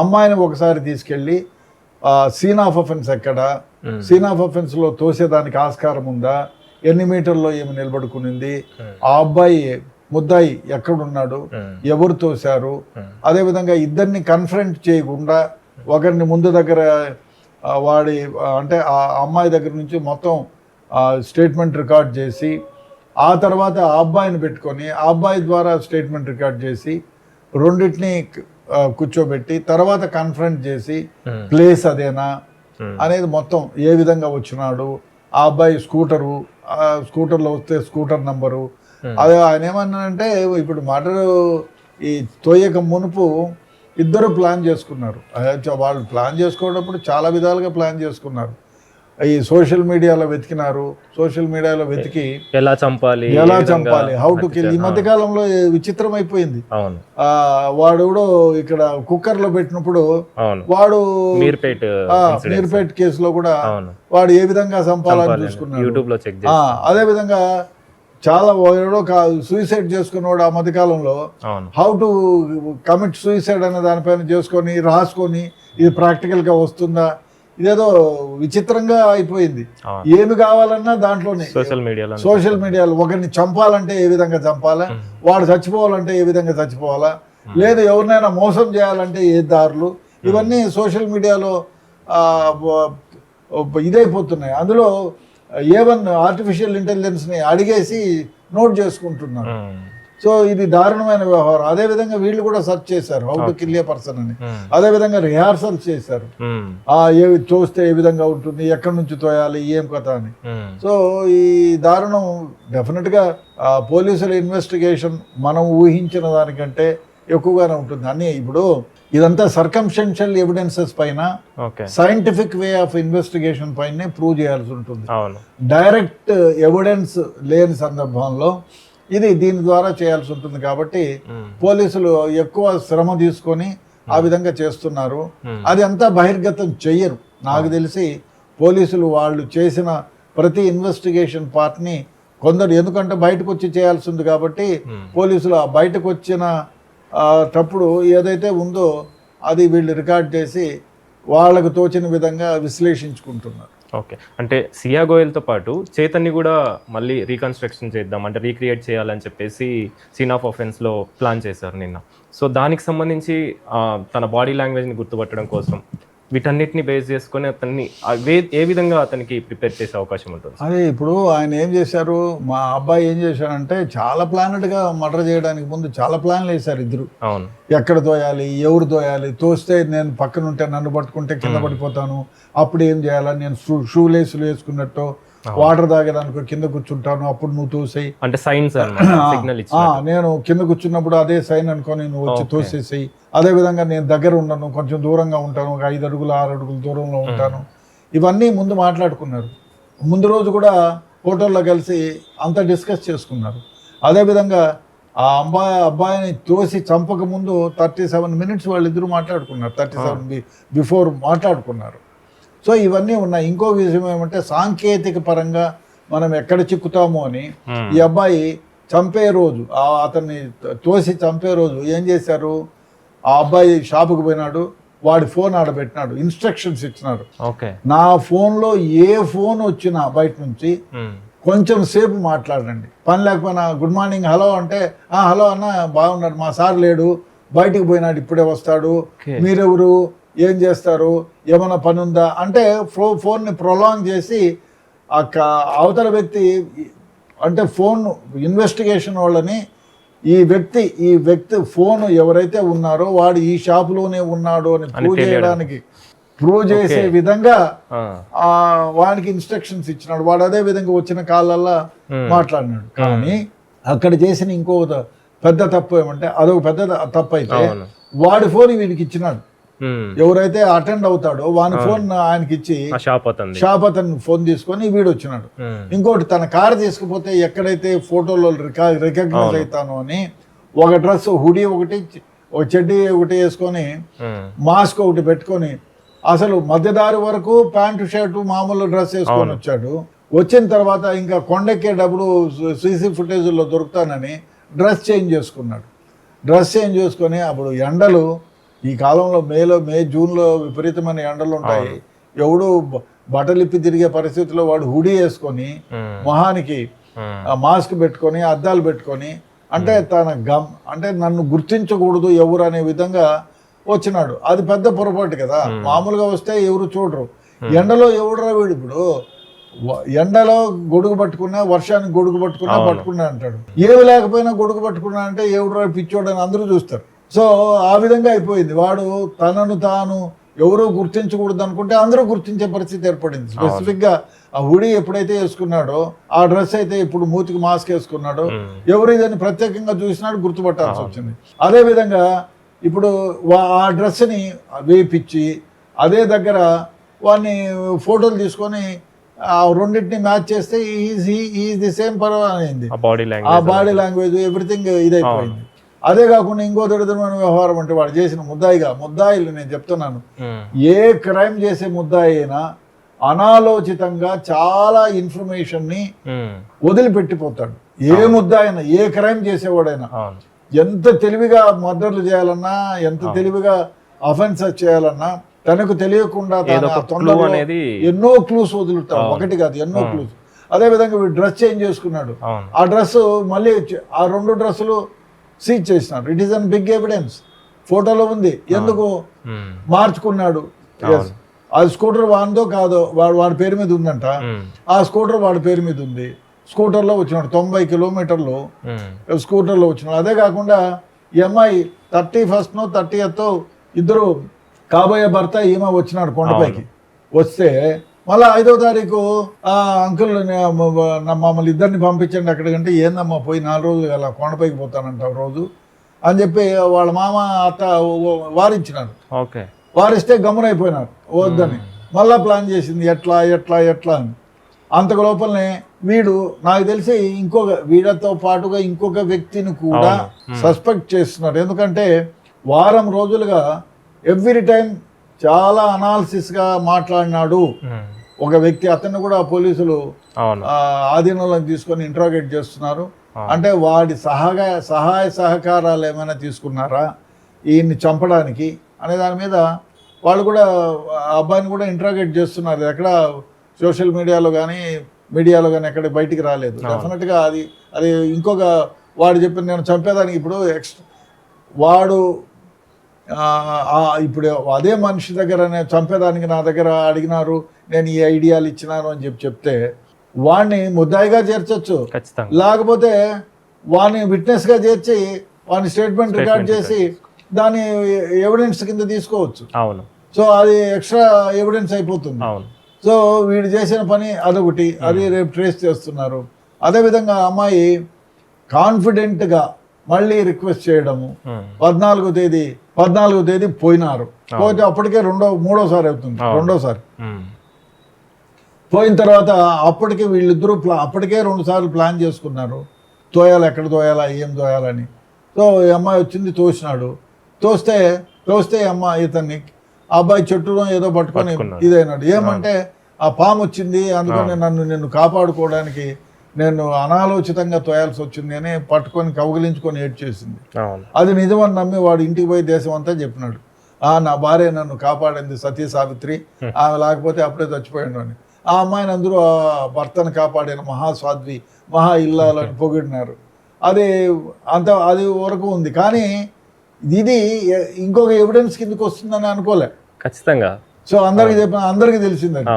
అమ్మాయిని ఒకసారి తీసుకెళ్ళి సీన్ ఆఫ్ అఫెన్స్ ఎక్కడ, సీన్ ఆఫ్ అఫెన్స్లో తోసేదానికి ఆస్కారం ఉందా, ఎన్ని మీటర్లో ఏమి నిలబడుకునింది, ఆ అబ్బాయి ముద్దాయి ఎక్కడున్నాడు, ఎవరు తోశారు, అదేవిధంగా ఇద్దరిని కన్ఫరెంట్ చేయకుండా ఒకరిని ముందు దగ్గర వాడి అంటే ఆ అమ్మాయి దగ్గర నుంచి మొత్తం స్టేట్మెంట్ రికార్డ్ చేసి ఆ తర్వాత ఆ అబ్బాయిని పెట్టుకొని ఆ అబ్బాయి ద్వారా స్టేట్మెంట్ రికార్డ్ చేసి రెండింటిని కూర్చోబెట్టి తర్వాత కన్ఫరెంట్ చేసి ప్లేస్ అదేనా అనేది మొత్తం ఏ విధంగా వచ్చినాడు, ఆ అబ్బాయి స్కూటర్లో వస్తే స్కూటర్ నంబరు, అదే ఆయన ఏమన్నానంటే ఇప్పుడు మర్డర్ ఈ తోయక మునుపు ఇద్దరు ప్లాన్ చేసుకున్నారు. వాళ్ళు ప్లాన్ చేసుకోవడప్పుడు చాలా విధాలుగా ప్లాన్ చేసుకున్నారు. ఈ సోషల్ మీడియాలో వెతికినారు, సోషల్ మీడియాలో వెతికి ఎలా చంపాలి, హౌ టు కిల్. ఈ మధ్య కాలంలో విచిత్రం అయిపోయింది. వాడు ఇక్కడ కుక్కర్ లో పెట్టినప్పుడు వాడు మీర్పేట్ కేసులో కూడా వాడు ఏ విధంగా చంపాలని చూసుకున్నాడు. అదే విధంగా చాలా సూసైడ్ చేసుకున్నాడు ఆ మధ్యకాలంలో. హౌ టు కమిట్ సూసైడ్ అనే దానిపైన చేసుకొని రాసుకొని ఇది ప్రాక్టికల్ గా వస్తుందా, ఇదేదో విచిత్రంగా అయిపోయింది. ఏమి కావాలన్నా దాంట్లోనే సోషల్ మీడియాలో ఒకరిని చంపాలంటే ఏ విధంగా చంపాలా, వాడు చచ్చిపోవాలంటే ఏ విధంగా చచ్చిపోవాలా, లేదు ఎవరినైనా మోసం చేయాలంటే ఏ దారులు, ఇవన్నీ సోషల్ మీడియాలో ఇదైపోతున్నాయి. అందులో ఏవన్ ఆర్టిఫిషియల్ ఇంటెలిజెన్స్ని అడిగేసి నోట్ చేసుకుంటున్నారు. సో ఇది దారుణమైన వ్యవహారం. అదేవిధంగా వీళ్ళు కూడా సెర్చ్ చేశారు how to kill A person అని. అదేవిధంగా రిహార్సల్స్ చేశారు, చూస్తే ఏ విధంగా ఉంటుంది, ఎక్కడి నుంచి తోయాలి, ఏం కథ అని. సో ఈ దారుణం డెఫినెట్గా పోలీసుల ఇన్వెస్టిగేషన్ మనం ఊహించిన దానికంటే ఎక్కువగానే ఉంటుంది. అన్నీ ఇప్పుడు ఇదంతా సర్కమ్స్టెన్షియల్ ఎవిడెన్సెస్ పైన సైంటిఫిక్ వే ఆఫ్ ఇన్వెస్టిగేషన్ పైనే ప్రూవ్ చేయాల్సి ఉంటుంది. డైరెక్ట్ ఎవిడెన్స్ లేని సందర్భంలో దీని ద్వారా చేయాల్సి ఉంటుంది. కాబట్టి పోలీసులు ఎక్కువ శ్రమ తీసుకొని ఆ విధంగా చేస్తున్నారు. అది అంతా బహిర్గతం చెయ్యరు నాకు తెలిసి. పోలీసులు వాళ్ళు చేసిన ప్రతి ఇన్వెస్టిగేషన్ పార్ట్ని కొందరు ఎందుకంటే బయటకు వచ్చి చేయాల్సి ఉంది కాబట్టి పోలీసులు ఆ బయటకు వచ్చిన తప్పుడు ఏదైతే ఉందో అది వీళ్ళు రికార్డ్ చేసి వాళ్ళకు తోచిన విధంగా విశ్లేషించుకుంటున్నారు. ఓకే, అంటే సియా గోయల్తో పాటు చేతన్ని కూడా మళ్ళీ రీకన్స్ట్రక్షన్ చేద్దాం అంటే రీక్రియేట్ చేయాలని చెప్పేసి సీన్ ఆఫ్ ఆఫెన్స్లో ప్లాన్ చేశారు నిన్న. సో దానికి సంబంధించి తన బాడీ లాంగ్వేజ్ని గుర్తుపట్టడం కోసం వీటన్నిటిని బేస్ చేసుకొని అతన్ని ఏ విధంగా అతనికి ప్రిపేర్ చేసే అవకాశం ఉంటుంది? అదే ఇప్పుడు ఆయన ఏం చేశారు, మా అబ్బాయి ఏం చేశాడంటే చాలా ప్లానెడ్గా మర్డర్ చేయడానికి ముందు చాలా ప్లాన్లు వేశారు ఇద్దరు. అవును, ఎక్కడ తోయాలి, ఎవరు తోయాలి, తోస్తే నేను పక్కన ఉంటే నన్ను పట్టుకుంటే కింద పడిపోతాను, అప్పుడు ఏం చేయాలని నేను షూ లేసులు వేసుకున్నట్టు వాటర్ తాగేదానికి కింద కూర్చుంటాను, అప్పుడు నువ్వు తోసేయి అంటే సైన్స్ నేను కింద కూర్చున్నప్పుడు అదే సైన్ అనుకొని నువ్వు వచ్చి తోసేసేయి. అదేవిధంగా నేను దగ్గర ఉండను, కొంచెం దూరంగా ఉంటాను, ఒక 5 అడుగులు 6 అడుగులు దూరంలో ఉంటాను. ఇవన్నీ ముందు మాట్లాడుకున్నారు. ముందు రోజు కూడా హోటల్లో కలిసి అంతా డిస్కస్ చేసుకున్నారు. అదేవిధంగా ఆ అబ్బాయిని తోసి చంపక ముందు 37 minutes వాళ్ళిద్దరూ మాట్లాడుకున్నారు. 37 బిఫోర్ మాట్లాడుకున్నారు. సో ఇవన్నీ ఉన్నాయి. ఇంకో విషయం ఏమంటే సాంకేతిక పరంగా మనం ఎక్కడ చిక్కుతామో అని ఈ అబ్బాయి చంపే రోజు అతన్ని తోసి చంపే రోజు ఏం చేశారు, ఆ అబ్బాయి షాపుకి పోయినాడు, వాడి ఫోన్ ఆడబెట్టినాడు, ఇన్స్ట్రక్షన్స్ ఇచ్చినాడు. నా ఫోన్లో ఏ ఫోన్ వచ్చినా బయట నుంచి కొంచెం సేపు మాట్లాడండి, పని లేకపోయినా గుడ్ మార్నింగ్ హలో అంటే హలో అన్న బాగున్నాడు, మా సార్ లేడు బయటికి పోయినాడు ఇప్పుడే వస్తాడు, మీరెవరు, ఏం చేస్తారు, ఏమైనా పని ఉందా అంటే ఫోన్ని ప్రొలాంగ్ చేసి అవతల వ్యక్తి అంటే ఫోన్ ఇన్వెస్టిగేషన్ వాళ్ళని ఈ వ్యక్తి ఫోన్ ఎవరైతే ఉన్నారో వాడు ఈ షాపులోనే ఉన్నాడు అని ప్రూవ్ చేసే విధంగా వాడికి ఇన్స్ట్రక్షన్స్ ఇచ్చినాడు. వాడు అదే విధంగా వచ్చిన కాళ్ళల్లా మాట్లాడినాడు. కానీ అక్కడ చేసిన ఇంకో పెద్ద తప్పు ఏమంటే అదొక పెద్ద తప్పు అయితే వాడి ఫోన్ వీడికి ఇచ్చినాడు. ఎవరైతే అటెండ్ అవుతాడో వాని ఫోన్ ఆయనకి ఇచ్చి షాప్ అతను ఫోన్ తీసుకొని వీడు వచ్చినాడు. ఇంకోటి తన కారు తీసుకుపోతే ఎక్కడైతే ఫోటోలో రికగ్నైజ్ అవుతానో అని ఒక డ్రెస్ హుడీ ఒకటి, ఒక చెడ్డీ ఒకటి వేసుకొని మాస్క్ ఒకటి పెట్టుకొని అసలు మధ్యదారి వరకు ప్యాంటు షర్టు మామూలు డ్రెస్ వేసుకొని వచ్చాడు. వచ్చిన తర్వాత ఇంకా కొండెక్కేటప్పుడు సీసీ ఫుటేజ్లో దొరుకుతానని డ్రెస్ చేంజ్ చేసుకున్నాడు. డ్రెస్ చేంజ్ చేసుకొని అప్పుడు ఎండలు ఈ కాలంలో మే జూన్లో విపరీతమైన ఎండలు ఉంటాయి. ఎవడు బట్టలు ఇప్పి తిరిగే పరిస్థితిలో వాడు హుడీ వేసుకొని మొహానికి మాస్క్ పెట్టుకొని అద్దాలు పెట్టుకొని అంటే అంటే నన్ను గుర్తించకూడదు ఎవరు అనే విధంగా వచ్చినాడు. అది పెద్ద పొరపాటు కదా. మామూలుగా వస్తే ఎవరు చూడరు. ఎండలో ఎవడురా వీడు, ఇప్పుడు ఎండలో గొడుగు పట్టుకున్నా, వర్షానికి గొడుగు పట్టుకున్నా అంటాడు. ఏమి లేకపోయినా గొడుగు పట్టుకున్నా అంటే ఎవడురా పిచ్చోడు అని అందరూ చూస్తారు. సో ఆ విధంగా అయిపోయింది. వాడు తనను తాను ఎవరో గుర్తించకూడదు అనుకుంటే అందరూ గుర్తించే పరిస్థితి ఏర్పడింది. స్పెసిఫిక్గా ఆ హుడీ ఎప్పుడైతే వేసుకున్నాడో, ఆ డ్రెస్ అయితే ఇప్పుడు మూతికి మాస్క్ వేసుకున్నాడో, ఎవరు ఇదని ప్రత్యేకంగా చూసినాడు గుర్తుపట్టాల్సి వచ్చింది. అదేవిధంగా ఇప్పుడు ఆ డ్రెస్ని వేయించి అదే దగ్గర వాడిని ఫోటోలు తీసుకొని ఆ రెండింటిని మ్యాచ్ చేస్తే ఈజ్ ది సేమ్ పర్వాలేదు. ఆ బాడీ లాంగ్వేజ్ ఎవ్రీథింగ్ ఇదైపోయింది. అదే కాకుండా ఇంకో దొరిద్రమైన వ్యవహారం అంటే వాడు చేసిన ముద్దాయిలు నేను చెప్తున్నాను, ఏ క్రైమ్ చేసే ముద్దాయి అయినా అనాలోచితంగా చాలా ఇన్ఫర్మేషన్ని వదిలిపెట్టిపోతాడు. ఏ ముద్దాయినా, ఏ క్రైమ్ చేసేవాడైనా ఎంత తెలివిగా మర్డర్లు చేయాలన్నా, ఎంత తెలివిగా అఫెన్సెస్ చేయాలన్నా తనకు తెలియకుండా ఎన్నో క్లూస్ వదులుతాడు. ఒకటి కాదు, ఎన్నో క్లూస్. అదే విధంగా వీడు డ్రెస్ చేంజ్ చేసుకున్నాడు. ఆ డ్రెస్ మళ్ళీ ఆ 2 డ్రెస్సులు సీజ్ చేసినాడు. It is an big evidence. ఫోటోలో ఉంది ఎందుకు మార్చుకున్నాడు. ఆ స్కూటర్ వాడితో కాదో వాడి పేరు మీద ఉందంట. ఆ స్కూటర్ వాడి పేరు మీద ఉంది. స్కూటర్లో వచ్చినాడు 90 కిలోమీటర్లు స్కూటర్లో వచ్చినాడు. అదే కాకుండా ఈ అమ్మాయి 31st 30th ఇద్దరు కాబోయే భర్త ఈమె వచ్చినాడు కొండపైకి. వస్తే మళ్ళీ 5వ తారీఖు అంకుల్ మమ్మల్ని ఇద్దరిని పంపించండి అక్కడికంటే, ఏందమ్మా పోయి 4 రోజులు అలా కొండపైకి పోతానంట రోజు అని చెప్పి వాళ్ళ మామ అత్త వారించినారు. వారిస్తే గమ్మునైపోయినారు వద్దని. మళ్ళా ప్లాన్ చేసింది ఎట్లా అని. అంతకు లోపలనే వీడు నాకు తెలిసి వీడితో పాటుగా ఇంకొక వ్యక్తిని కూడా సస్పెక్ట్ చేస్తున్నారు. ఎందుకంటే వారం రోజులుగా ఎవ్రీ టైం చాలా అనాలిసిస్గా మాట్లాడినాడు ఒక వ్యక్తి. అతన్ని కూడా పోలీసులు ఆధీనంలోకి తీసుకొని ఇంట్రాగేట్ చేస్తున్నారు. అంటే వాడి సహాయ సహకారాలు ఏమైనా తీసుకున్నారా ఈయన్ని చంపడానికి అనే దాని మీద వాళ్ళు కూడా అబ్బాయిని కూడా ఇంట్రాగేట్ చేస్తున్నారు. ఎక్కడ సోషల్ మీడియాలో కానీ ఎక్కడ బయటికి రాలేదు. డెఫినెట్గా అది ఇంకొక వాడు చెప్పిన నేను చంపేదానికి ఇప్పుడు వాడు ఇప్పుడు అదే మనిషి దగ్గర చంపేదానికి నా దగ్గర అడిగినారు, నేను ఈ ఐడియాలు ఇచ్చినాను అని చెప్తే వాడిని ముద్దాయిగా చేర్చొచ్చు, లేకపోతే వాడిని విట్నెస్గా చేర్చి వాడిని స్టేట్మెంట్ రికార్డ్ చేసి దాన్ని ఎవిడెన్స్ కింద తీసుకోవచ్చు. సో అది ఎక్స్ట్రా ఎవిడెన్స్ అయిపోతుంది. సో వీడు చేసిన పని అదొకటి, అది రేపు ట్రేస్ చేస్తున్నారు. అదేవిధంగా అమ్మాయి కాన్ఫిడెంట్గా మళ్ళీ రిక్వెస్ట్ చేయడము. 14వ తేదీ పోయినారు. పోతే అప్పటికే మూడోసారి అవుతుంది. రెండోసారి పోయిన తర్వాత అప్పటికే వీళ్ళిద్దరూ అప్పటికే 2 సార్లు ప్లాన్ చేసుకున్నారు. ఎక్కడ తోయాలా, ఏం తోయాలని. సో ఈ అమ్మాయి వచ్చింది, తోసినాడు. తోస్తే ఇతన్ని అబ్బాయి చెట్టులో ఏదో పట్టుకొని ఇదైనాడు. ఏమంటే ఆ పాము వచ్చింది, అందుకని నిన్ను కాపాడుకోవడానికి నేను అనాలోచితంగా తోయాల్సి వచ్చింది అని పట్టుకొని కౌగిలించుకొని ఏడ్చేసింది. అది నిజమని నమ్మి వాడు ఇంటికి పోయి దేశం అంతా చెప్పినాడు, నా భార్య నన్ను కాపాడింది సతీ సావిత్రి, ఆమె లేకపోతే అప్పుడే చచ్చిపోయాడు అని. ఆ అమ్మాయిని అందరూ ఆ భర్తను కాపాడిన మహాస్వాద్వి, మహా ఇల్లాలని పొగిడినారు. అది వరకు ఉంది. కానీ ఇది ఇంకొక ఎవిడెన్స్ కిందకి వస్తుందని అనుకోలే. ఖచ్చితంగా. సో అందరికి తెలిసిందని.